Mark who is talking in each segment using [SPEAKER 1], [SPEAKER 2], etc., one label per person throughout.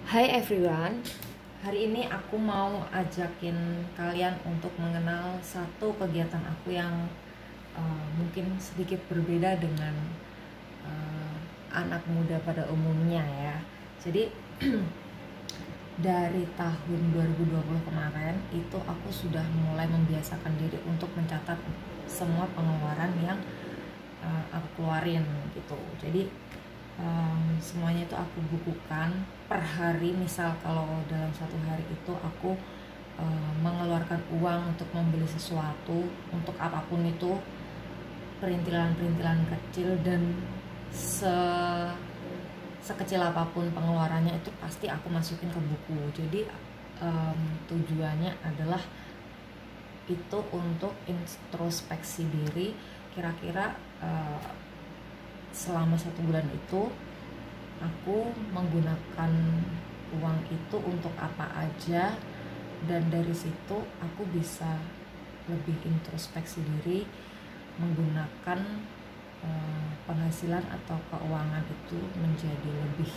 [SPEAKER 1] Hai everyone, hari ini aku mau ajakin kalian untuk mengenal satu kegiatan aku yang mungkin sedikit berbeda dengan anak muda pada umumnya ya. Jadi dari tahun 2020 kemarin itu aku sudah mulai membiasakan diri untuk mencatat semua pengeluaran yang aku keluarin gitu. Jadi semuanya itu aku bukukan per hari. Misal kalau dalam satu hari itu aku mengeluarkan uang untuk membeli sesuatu, untuk apapun itu, perintilan-perintilan kecil dan sekecil apapun pengeluarannya itu pasti aku masukin ke buku. Jadi tujuannya adalah itu untuk introspeksi diri, kira-kira selama 1 bulan itu aku menggunakan uang itu untuk apa aja, dan dari situ aku bisa lebih introspeksi diri menggunakan penghasilan atau keuangan itu menjadi lebih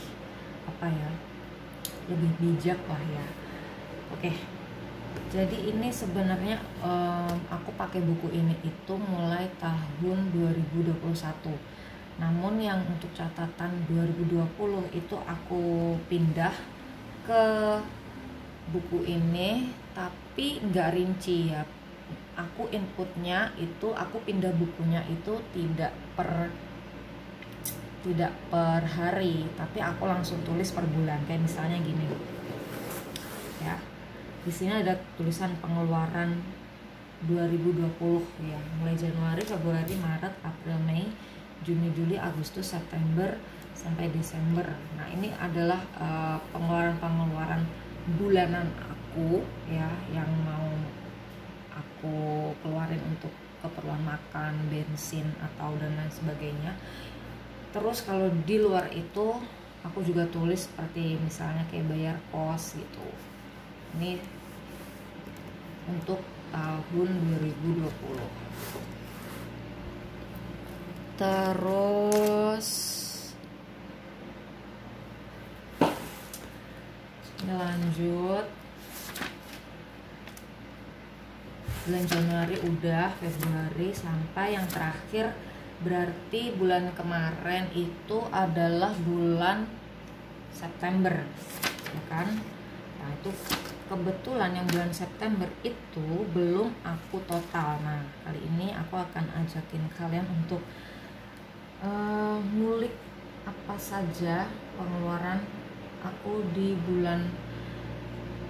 [SPEAKER 1] lebih bijak lah ya. Oke, jadi ini sebenarnya aku pakai buku ini itu mulai tahun 2021. Namun yang untuk catatan 2020 itu aku pindah ke buku ini, tapi nggak rinci ya. Aku inputnya itu, aku pindah bukunya itu tidak per hari, tapi aku langsung tulis per bulan. Kayak misalnya gini ya, di sini ada tulisan pengeluaran 2020 ya, mulai Januari, Februari, Maret, April, Mei, Juni, Juli, Agustus, September sampai Desember. Nah, ini adalah pengeluaran-pengeluaran bulanan aku ya, yang mau aku keluarin untuk keperluan makan, bensin atau dan lain sebagainya. Terus kalau di luar itu aku juga tulis seperti misalnya kayak bayar kos gitu. Ini untuk tahun 2020. Terus lanjut, bulan Januari udah, Februari sampai yang terakhir berarti bulan kemarin itu adalah bulan September ya kan. Nah, itu kebetulan yang bulan September itu belum aku total. Nah, kali ini aku akan ajakin kalian untuk ngulik apa saja pengeluaran aku di bulan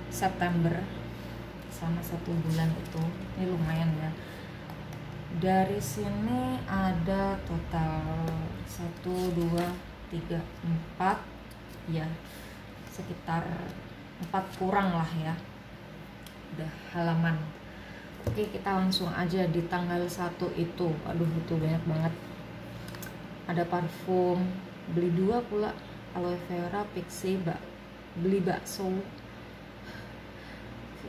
[SPEAKER 1] September sama 1 bulan itu. Ini lumayan ya. Dari sini ada total 1, 2, 3, 4 ya, sekitar 4 kurang lah ya, udah halaman. Oke, kita langsung aja di tanggal 1 itu. Aduh, itu banyak banget. Ada parfum, beli 2 pula, aloe vera, pixie, beli bakso,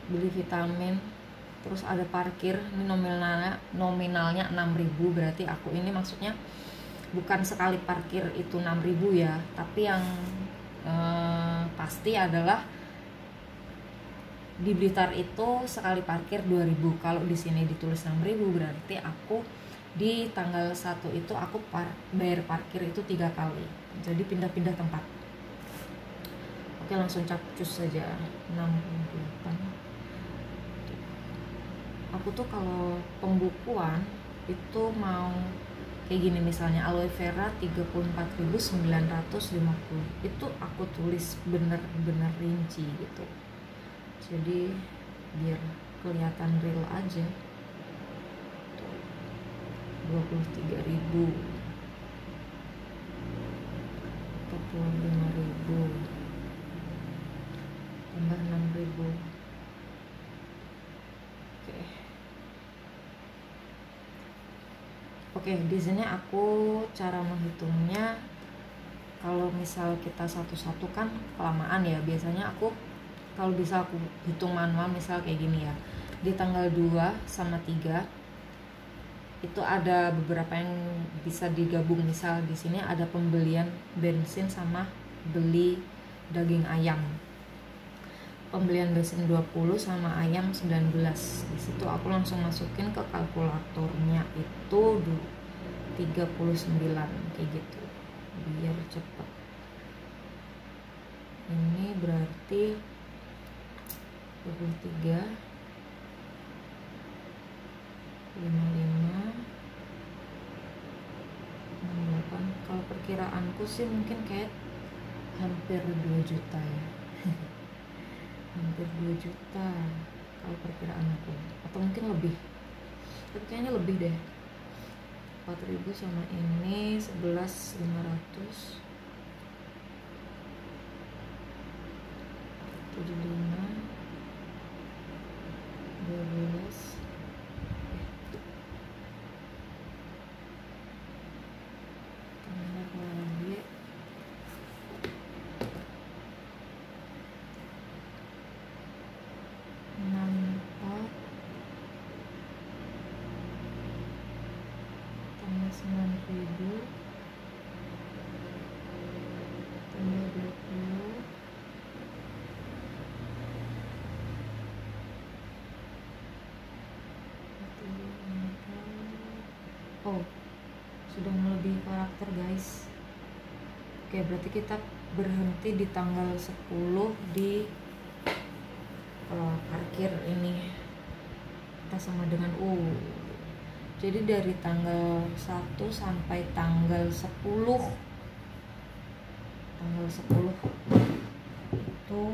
[SPEAKER 1] beli vitamin. Terus ada parkir, ini nominalnya 6.000, berarti aku ini maksudnya bukan sekali parkir itu 6.000 ya, tapi yang pasti adalah di Blitar itu sekali parkir 2.000. Kalau di sini ditulis 6.000, berarti aku di tanggal 1 itu aku bayar parkir itu 3 kali. Jadi pindah-pindah tempat. Oke, langsung capcus saja. 68. Aku tuh kalau pembukuan itu mau kayak gini, misalnya aloe vera 34.950, itu aku tulis bener-bener rinci gitu, jadi biar kelihatan real aja. 23.000, 45.000, tambah 6.000. Oke, di sini aku cara menghitungnya, kalau misal kita satu-satu kan kelamaan ya. Biasanya aku kalau bisa aku hitung manual, misal kayak gini ya. Di tanggal 2 sama 3 itu ada beberapa yang bisa digabung. Misal di sini ada pembelian bensin sama beli daging ayam. Pembelian bensin 20 sama ayam 19. Di situ aku langsung masukin ke kalkulatornya itu 39 kayak gitu biar cepet. Ini berarti 23 55 68. Kalau perkiraanku sih mungkin kayak hampir 2 juta ya. Hampir 2 juta kalau perkiraan aku, atau mungkin lebih, tapi kayaknya lebih deh. 4.000 sama ini 11.500 75 12 tambah lagi 64 tambah 9.000 tambah 20 oh, sudah melebihi karakter guys. Oke, berarti kita berhenti di tanggal 10 di parkir ini. Kita sama dengan jadi dari tanggal 1 sampai tanggal 10 itu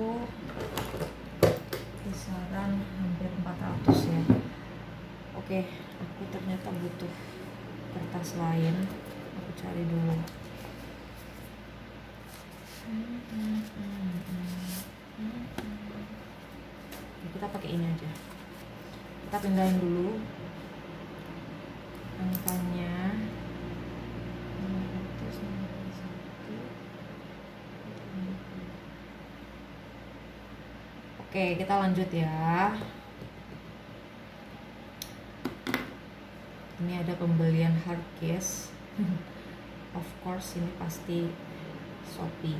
[SPEAKER 1] kisaran hampir 400 ya. Oke, aku ternyata butuh kertas lain, aku cari dulu. Kita pakai ini aja, kita pindahin dulu angkanya. Oke, kita lanjut ya. Ini ada pembelian hard case. Of course ini pasti Shopee.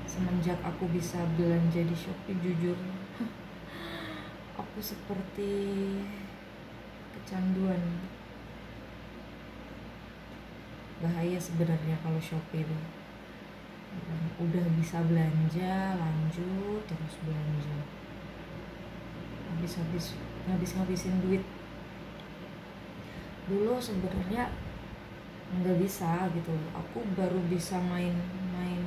[SPEAKER 1] Semenjak aku bisa belanja di Shopee, jujur aku seperti kecanduan. Bahaya sebenarnya kalau Shopee itu. Udah bisa belanja, lanjut terus belanja. Ngabisin duit. Dulu sebenarnya nggak bisa gitu. Aku baru bisa main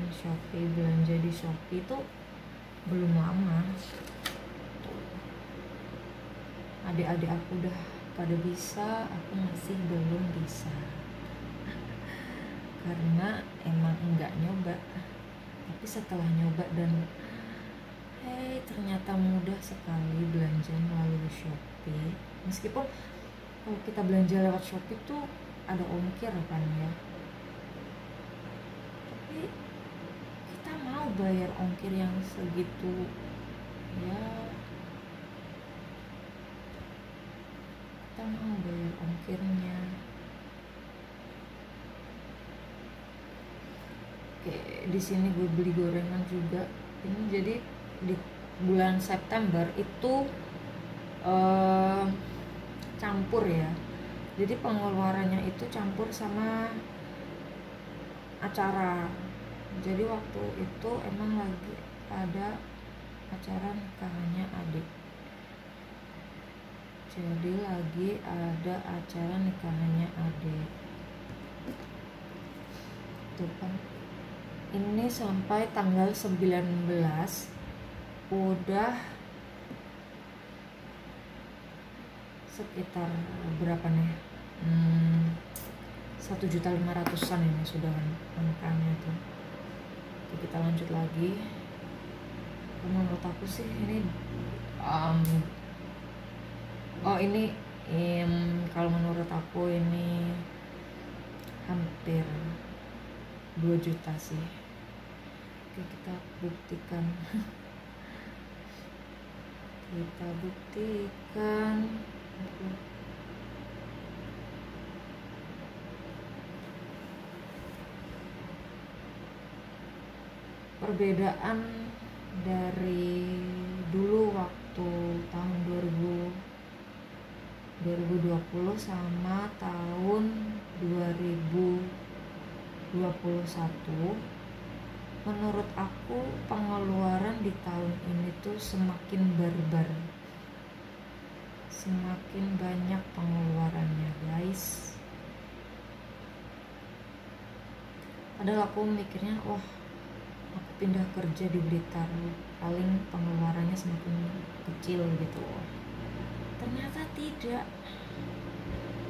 [SPEAKER 1] Shopee, belanja di Shopee itu belum lama. Adik-adik aku udah pada bisa, aku masih belum bisa. Karena emang enggak nyoba. Tapi setelah nyoba dan ternyata mudah sekali belanja melalui Shopee. Meskipun kalau kita belanja lewat Shopee tuh ada ongkir kan ya, tapi kita mau bayar ongkir yang segitu ya? Kita mau bayar ongkirnya. Oke, di sini gue beli gorengan juga. Ini jadi di bulan September itu campur ya. Jadi pengeluarannya itu campur sama acara. Jadi waktu itu emang lagi ada acara nikahannya adik. Tuh kan. Ini sampai tanggal 19 udah sekitar berapa nih? 1.500.000-an ini sudah angkanya tuh. Oke, kita lanjut lagi. Menurut aku sih ini kalau menurut aku ini hampir 2 juta sih. Oke, kita buktikan. perbedaan dari dulu waktu tahun 2020 sama tahun 2021, menurut aku pengeluaran di tahun ini tuh semakin barbar, semakin banyak pengeluarannya guys. Padahal aku mikirnya, wah aku pindah kerja di Blitar paling pengeluarannya semakin kecil gitu. Ternyata tidak,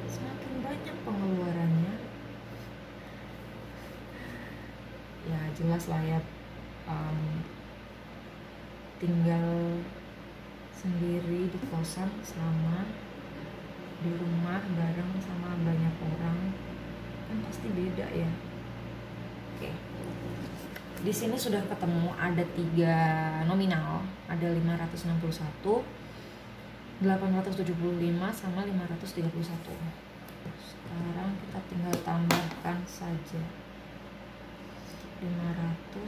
[SPEAKER 1] semakin banyak pengeluarannya. Ya jelas lah ya, tinggal sendiri di kosan sama di rumah bareng sama banyak orang kan pasti beda ya. Oke. Di sini sudah ketemu ada 3 nominal, ada 561, 875 sama 531. Sekarang kita tinggal tambahkan saja 561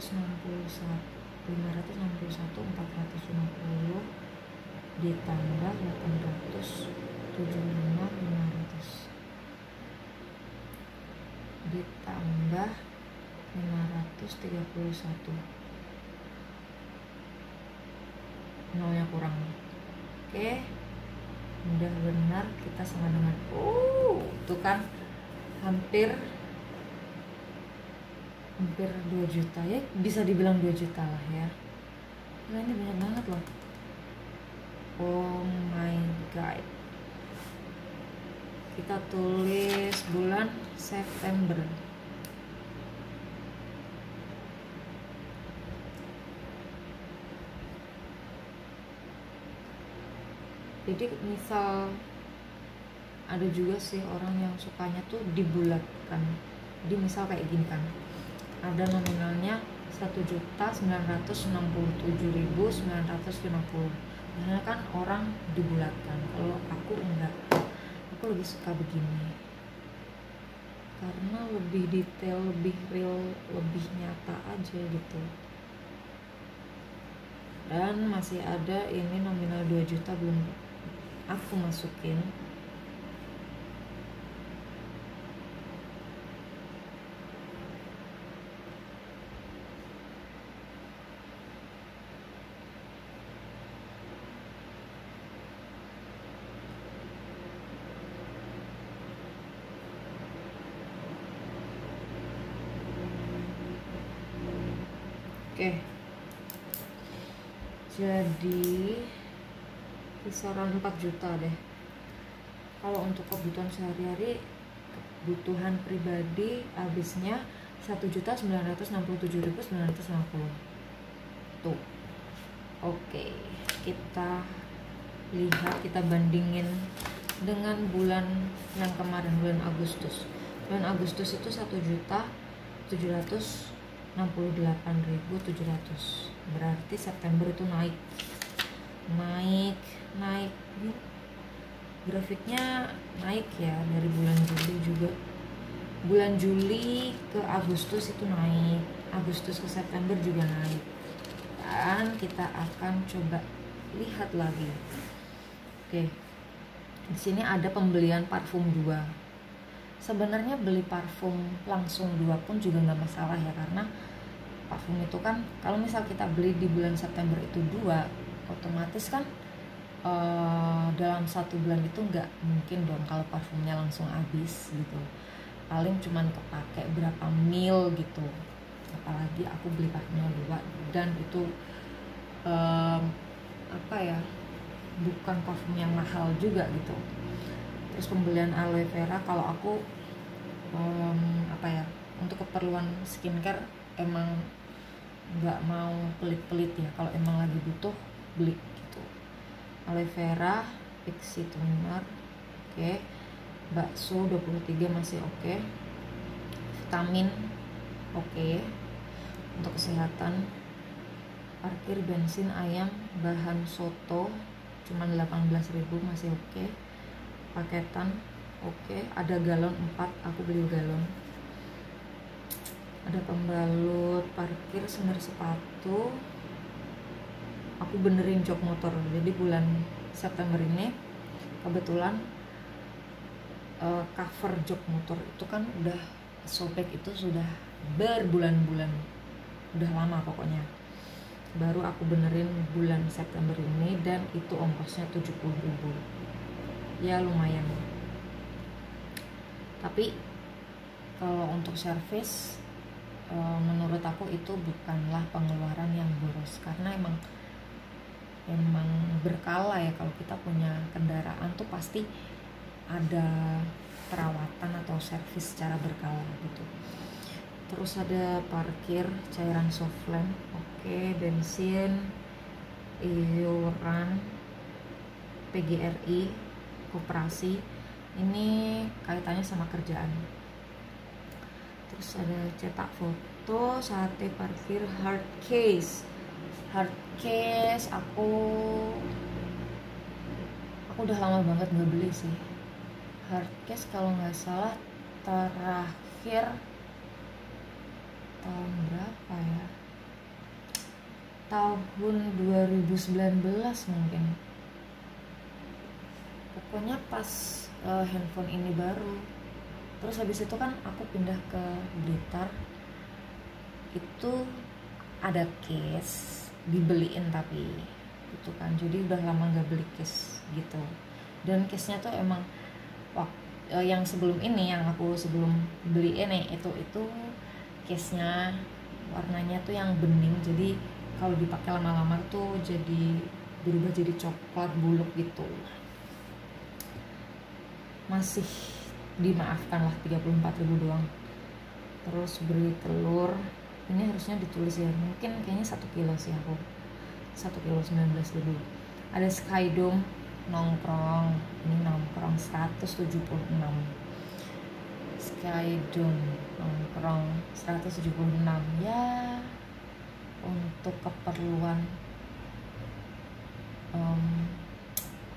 [SPEAKER 1] 450 ditambah 875 500 ditambah 531, nolnya kurang. Oke, udah benar, kita sama dengan itu kan hampir 2 juta ya, bisa dibilang 2 juta lah ya. Nah, ini banyak banget loh. Oh my god. Kita tulis bulan September. Jadi misal ada juga sih orang yang sukanya tuh dibulatkan. Jadi misal kayak gini kan, ada nominalnya 1.967.950. Biasanya kan orang dibulatkan. Kalau aku enggak, aku lebih suka begini karena lebih detail, lebih real, lebih nyata aja gitu. Dan masih ada ini nominal 2 juta belum aku masukin. Oke. Jadi kisaran 4 juta deh. Kalau untuk kebutuhan sehari-hari, kebutuhan pribadi habisnya 1.967.950. Tuh. Oke, kita lihat, kita bandingin dengan bulan yang kemarin, bulan Agustus. Bulan Agustus itu 1.768.700. Berarti September itu naik. Grafiknya naik ya, dari bulan Juli juga. Bulan Juli ke Agustus itu naik, Agustus ke September juga naik. Dan kita akan coba lihat lagi. Oke. Di sini ada pembelian parfum 2. Sebenarnya beli parfum langsung 2 pun juga nggak masalah ya, karena parfum itu kan kalau misal kita beli di bulan September itu 2, otomatis kan dalam 1 bulan itu nggak mungkin dong kalau parfumnya langsung habis gitu. Paling cuman kepake berapa mil gitu. Apalagi aku beli parfumnya 2 dan itu bukan parfum yang mahal juga gitu. Terus pembelian aloe vera, kalau aku untuk keperluan skincare emang nggak mau pelit-pelit ya, kalau emang lagi butuh beli gitu. Aloe vera, pixie toner, oke. Bakso 23 masih oke. Vitamin oke. Untuk kesehatan, parkir, bensin, ayam, bahan soto cuma 18.000 masih oke. Paketan oke. Ada galon 4, aku beli galon. ada pembalut parkir, senter sepatu. Aku benerin jok motor. Jadi bulan September ini kebetulan cover jok motor itu kan udah sobek, itu sudah berbulan-bulan, udah lama pokoknya. Baru aku benerin bulan September ini dan itu ongkosnya 70.000. Ya lumayan. Tapi kalau untuk servis menurut aku itu bukanlah pengeluaran yang boros, karena emang berkala ya. Kalau kita punya kendaraan tuh pasti ada perawatan atau servis secara berkala gitu. Terus ada parkir, cairan softland, oke, bensin, iuran, PGRI, koperasi, ini kaitannya sama kerjaan. Terus ada cetak foto, sate, parkir, hard case. Hard case aku udah lama banget nggak beli sih. Hard case kalau nggak salah terakhir tahun berapa ya? Tahun 2019 mungkin. Pokoknya pas handphone ini baru. Terus habis itu kan aku pindah ke Blitar. Itu ada case dibeliin, tapi itu kan jadi udah lama nggak beli case gitu. Dan case-nya tuh emang yang sebelum ini, yang aku sebelum beli ini itu case-nya warnanya tuh yang bening, jadi kalau dipakai lama-lama tuh jadi berubah jadi coklat buluk gitu. Masih dimaafkan lah, 34.000 doang. Terus beli telur, ini harusnya ditulis ya, mungkin kayaknya 1 kilo sih aku, 1 kilo 19.000. Ada Skydome nongkrong, ini nongkrong 176. Skydome nongkrong 176 ya, untuk keperluan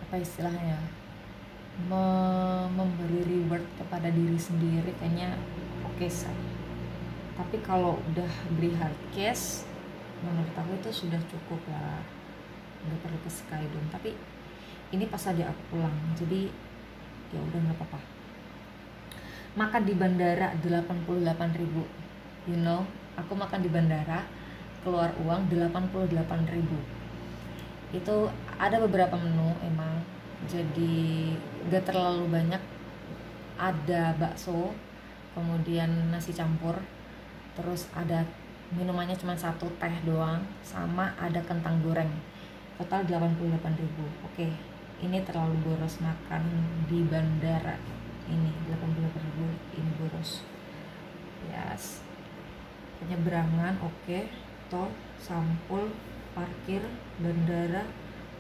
[SPEAKER 1] apa istilahnya, memberi reward kepada diri sendiri kayaknya oke sih. Tapi kalau udah beli hard case menurut aku itu sudah cukup lah, nggak perlu ke Skydome. Tapi ini pas aja aku pulang, jadi ya udah nggak apa-apa. Makan di bandara 88.000, you know, aku makan di bandara keluar uang 88.000. Itu ada beberapa menu emang, jadi gak terlalu banyak. Ada bakso, kemudian nasi campur, terus ada minumannya cuma 1 teh doang, sama ada kentang goreng. Total 88.000. Oke, ini terlalu boros makan di bandara. Ini 88.000, ini boros. Yes. Penyeberangan oke, tol, sampul, parkir, bandara,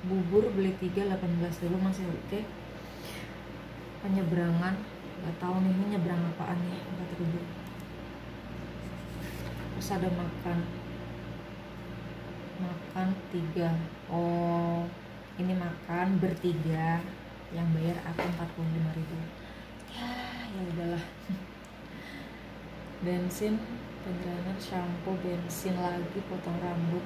[SPEAKER 1] bubur beli 3 18.000 masih oke. Penyeberangan nggak tahu nih ini nyebrang apaan nih, 4.000. Terus ada makan 3. Oh, ini makan bertiga, yang bayar aku 45.000. Ya udahlah. Bensin, penjelasan, shampoo, bensin lagi, potong rambut,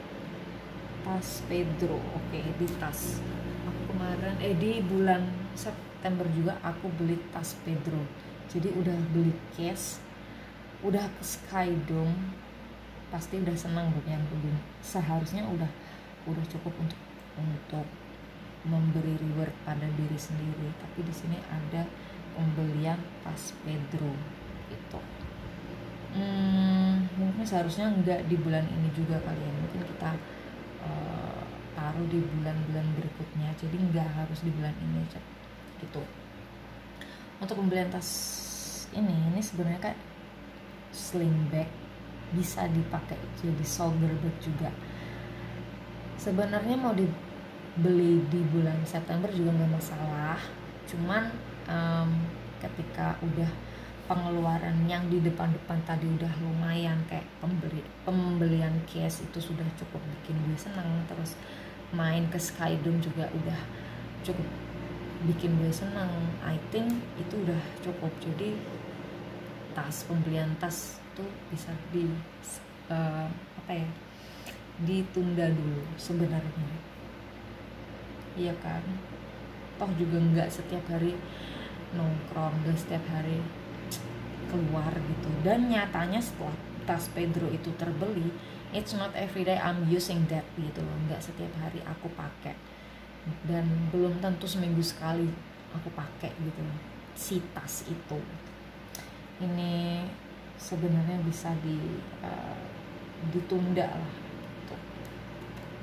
[SPEAKER 1] tas Pedro. Oke, di tas aku kemarin di bulan September juga aku beli tas Pedro. Jadi udah beli case, udah ke Skydome, pasti udah senang dong yang belum. Seharusnya udah cukup untuk memberi reward pada diri sendiri. Tapi di sini ada pembelian tas Pedro gitu. Mungkin seharusnya nggak di bulan ini juga kali ya, mungkin kita taruh di bulan-bulan berikutnya, jadi nggak harus di bulan ini gitu. Untuk pembelian tas ini sebenarnya kayak sling bag, bisa dipakai jadi shoulder bag juga. Sebenarnya mau dibeli di bulan September juga nggak masalah, cuman ketika udah pengeluaran yang di depan-depan tadi udah lumayan, kayak pembelian case itu sudah cukup bikin gue senang, terus main ke Skydome juga udah cukup bikin gue senang. I think itu udah cukup. Jadi pembelian tas itu bisa ditunda dulu sebenarnya, iya kan? Toh juga nggak setiap hari nongkrong, nggak setiap hari keluar gitu. Dan nyatanya setelah tas Pedro itu terbeli, it's not everyday I'm using that gitu loh, nggak setiap hari aku pakai, dan belum tentu seminggu sekali aku pakai gitu loh si tas itu. Ini sebenarnya bisa ditunda lah.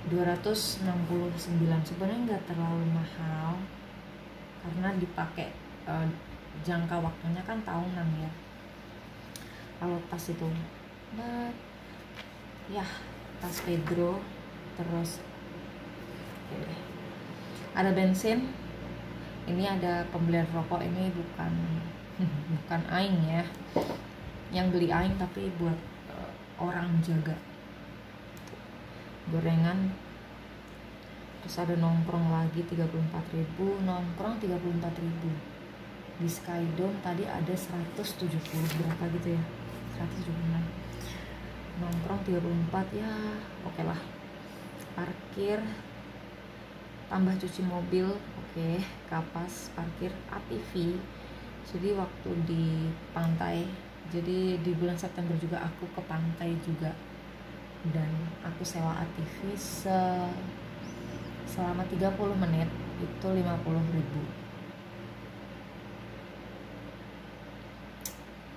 [SPEAKER 1] 269 sebenarnya nggak terlalu mahal karena dipakai jangka waktunya kan tahunan ya kalau tas itu. Ya, tas Pedro. Terus ada bensin, ini ada pembelian rokok, ini bukan aing ya yang beli aing, tapi buat orang jaga. Gorengan, terus ada nongkrong lagi 34.000, nongkrong 34.000. Di Skydome tadi ada 170 berapa gitu ya, 176. Nongkrong 34 ya oke lah. Parkir tambah cuci mobil, oke. Kapas, parkir, ATV. Jadi waktu di pantai, jadi di bulan September juga aku ke pantai juga, dan aku sewa ATV selama 30 menit itu 50.000.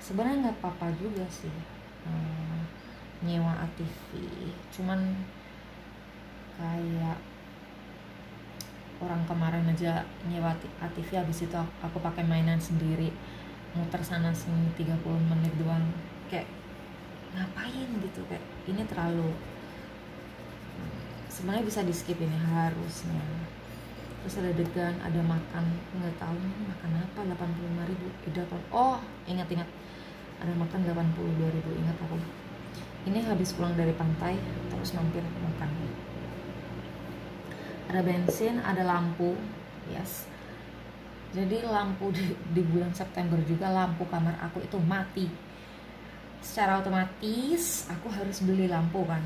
[SPEAKER 1] Sebenarnya nggak apa-apa juga sih nyewa ATV, cuman kayak orang kemarin aja nyewa ATV, habis itu aku pakai mainan sendiri, muter sana sini 30 menit doang, kayak ngapain gitu, kayak ini terlalu, sebenarnya bisa di skip ini harusnya. Terus ada degan, ada makan, nggak tahu nih makan apa, 85.000. Oh ingat ada makan 82.000, ingat aku. Ini habis pulang dari pantai terus mampir makan. Ada bensin, ada lampu, yes. Jadi lampu di bulan September juga lampu kamar aku itu mati. Secara otomatis aku harus beli lampu kan.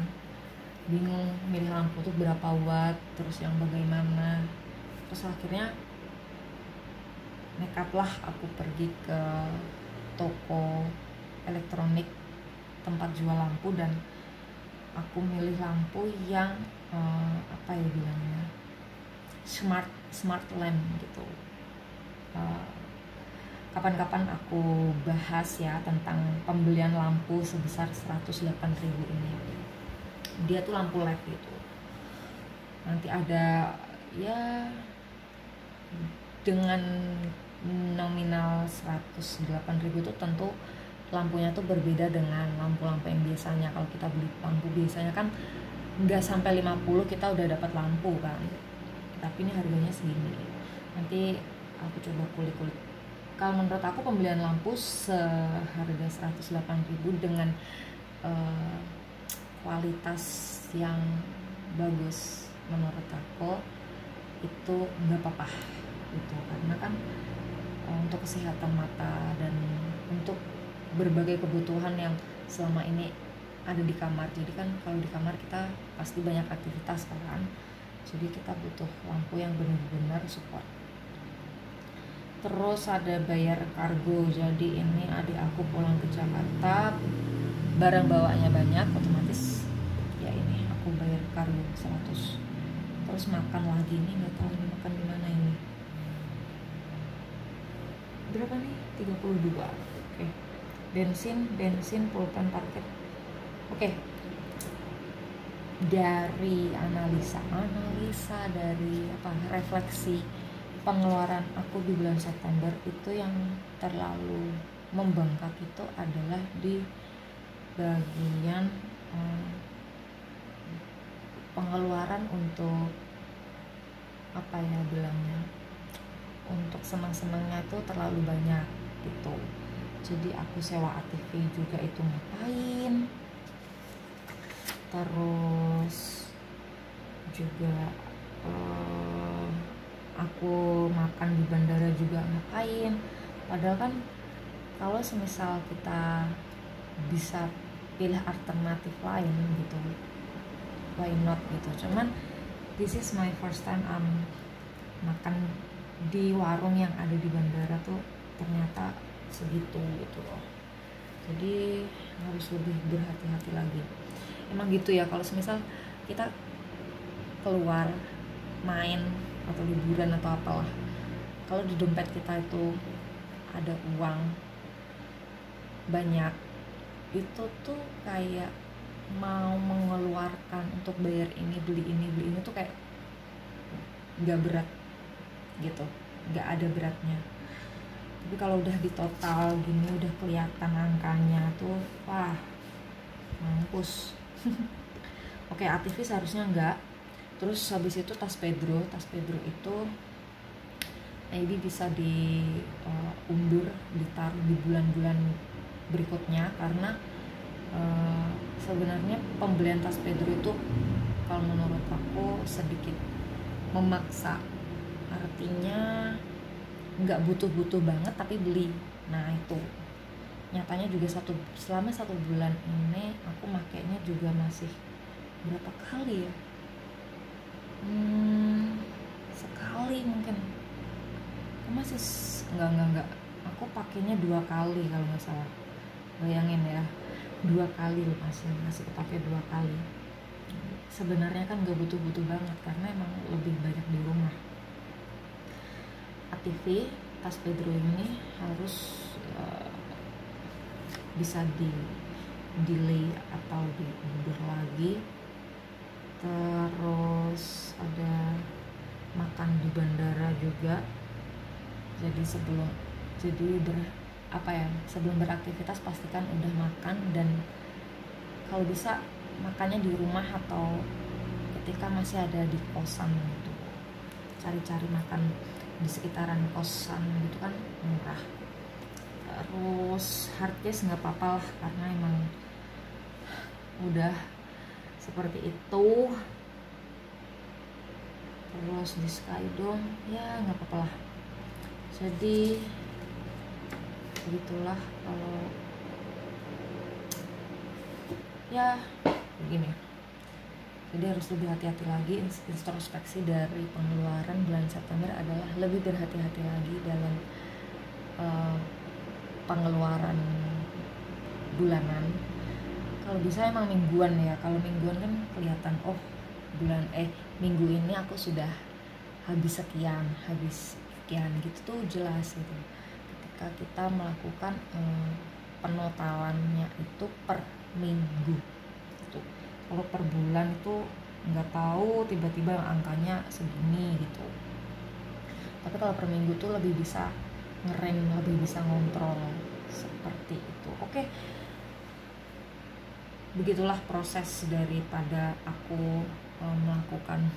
[SPEAKER 1] Bingung milih lampu tuh berapa watt, terus yang bagaimana. Terus akhirnya nekatlah aku pergi ke toko elektronik tempat jual lampu, dan aku milih lampu yang apa ya bilangnya, smart lamp gitu. Kapan-kapan aku bahas ya tentang pembelian lampu sebesar 108.000 ini. Dia tuh lampu LED gitu. Nanti ada ya dengan nominal 108.000 itu tentu lampunya tuh berbeda dengan lampu-lampu yang biasanya. Kalau kita beli lampu biasanya kan nggak sampai 50 kita udah dapat lampu kan, tapi ini harganya segini. Nanti aku coba kulik-kulik. Kalau menurut aku pembelian lampu seharga 108.000 dengan kualitas yang bagus, menurut aku itu nggak apa-apa gitu, karena kan untuk kesehatan mata dan untuk berbagai kebutuhan yang selama ini ada di kamar. Jadi kan kalau di kamar kita pasti banyak aktivitas kan, jadi kita butuh lampu yang benar-benar support. Terus ada bayar kargo, jadi ini adik aku pulang ke Jakarta, barang bawaannya banyak, otomatis ya ini aku bayar kargo 100. Terus makan lagi nih, nggak tahu ini makan di mana ini. Berapa nih? 32. Oke. Bensin, pulpen, parkir. Oke. Dari analisa dari refleksi pengeluaran aku di bulan September itu, yang terlalu membengkak itu adalah di bagian pengeluaran untuk apa ya bilangnya, untuk senang-senangnya itu terlalu banyak gitu. Jadi aku sewa ATV juga itu ngapain, terus juga aku makan di bandara juga ngapain. Padahal kan kalau semisal kita bisa pilih alternatif lain gitu, why not gitu. Cuman this is my first time makan di warung yang ada di bandara tuh ternyata segitu gitu loh. Jadi harus lebih berhati-hati lagi. Emang gitu ya, kalau semisal kita keluar main atau liburan atau apalah, kalau di dompet kita itu ada uang banyak, itu tuh kayak mau mengeluarkan untuk bayar ini beli ini tuh kayak nggak berat gitu, nggak ada beratnya. Tapi kalau udah di total gini, udah kelihatan angkanya tuh, wah mampus. Oke, aktivis harusnya enggak. Terus habis itu tas Pedro itu maybe bisa diundur, ditaruh di bulan-bulan berikutnya, karena sebenarnya pembelian tas Pedro itu kalau menurut aku sedikit memaksa, artinya nggak butuh-butuh banget tapi beli. Nah itu nyatanya juga selama 1 bulan ini aku makainya juga masih berapa kali ya, sekali mungkin. Aku masih enggak, aku pakainya 2 kali kalau nggak salah. Bayangin ya, 2 kali loh, masih kepake 2 kali. Sebenarnya kan nggak butuh-butuh banget karena emang lebih banyak di rumah. ATV tas Pedro ini harus bisa di delay atau diundur lagi. Terus ada makan di bandara juga, jadi sebelum beraktivitas pastikan udah makan, dan kalau bisa makannya di rumah atau ketika masih ada di kosan gitu, cari-cari makan di sekitaran kosan gitu kan murah. Terus hardcase nggak apa-apa lah karena emang udah seperti itu. Terus di Skydome ya nggak apa-apa lah. Jadi begitulah, kalau ya begini. Jadi harus lebih hati-hati lagi. Introspeksi dari pengeluaran bulan September adalah lebih berhati-hati lagi dalam pengeluaran bulanan. Kalau bisa emang mingguan ya. Kalau mingguan kan kelihatan, oh minggu ini aku sudah habis sekian gitu tuh jelas gitu. Ketika kita melakukan penotalannya itu per minggu gitu. Kalau per bulan itu nggak tahu, tiba-tiba angkanya segini gitu. Tapi kalau per minggu tuh lebih bisa ngerem, lebih bisa ngontrol seperti itu. Oke. Begitulah proses daripada aku melakukan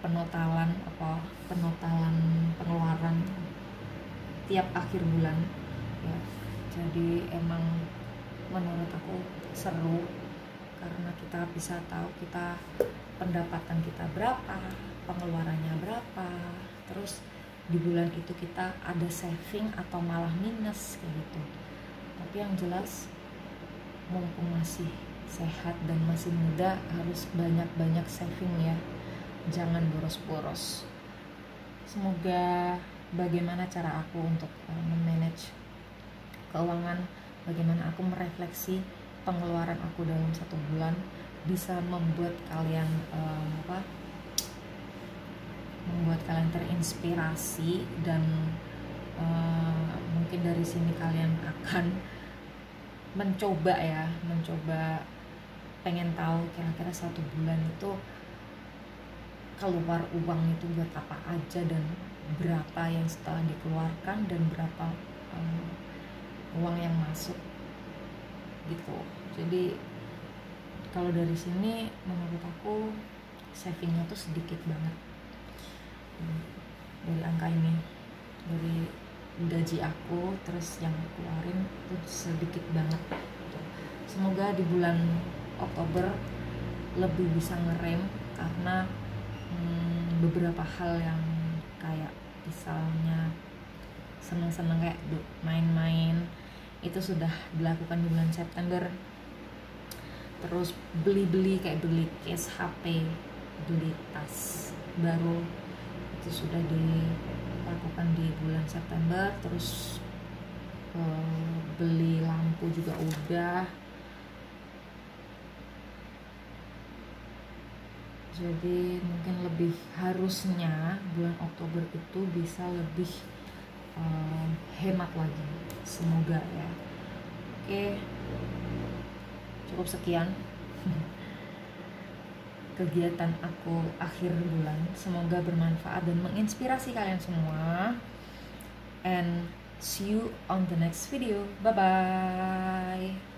[SPEAKER 1] penotalan pengeluaran tiap akhir bulan ya. Jadi emang menurut aku seru karena kita bisa tahu kita pendapatan kita berapa, pengeluarannya berapa, terus di bulan itu kita ada saving atau malah minus kayak gitu. Tapi yang jelas mumpung masih sehat dan masih muda harus banyak-banyak saving ya, jangan boros-boros. Semoga bagaimana cara aku untuk memanage keuangan, bagaimana aku merefleksi pengeluaran aku dalam 1 bulan bisa membuat kalian membuat kalian terinspirasi, dan mungkin dari sini kalian akan mencoba pengen tahu kira-kira 1 bulan itu keluar uang itu buat apa aja, dan berapa yang setelah dikeluarkan dan berapa uang yang masuk gitu. Jadi kalau dari sini menurut aku savingnya tuh sedikit banget dari angka ini, dari gaji aku terus yang aku keluarin itu sedikit banget gitu. Semoga di bulan Oktober lebih bisa ngerem, karena beberapa hal yang kayak misalnya seneng-seneng kayak main-main itu sudah dilakukan di bulan September. Terus beli kayak beli case HP, beli tas baru itu sudah dilakukan di bulan September. Terus beli lampu juga udah. Jadi mungkin lebih harusnya bulan Oktober itu bisa lebih hemat lagi, semoga ya. Oke, cukup sekian kegiatan aku akhir bulan, semoga bermanfaat dan menginspirasi kalian semua, and see you on the next video. Bye bye.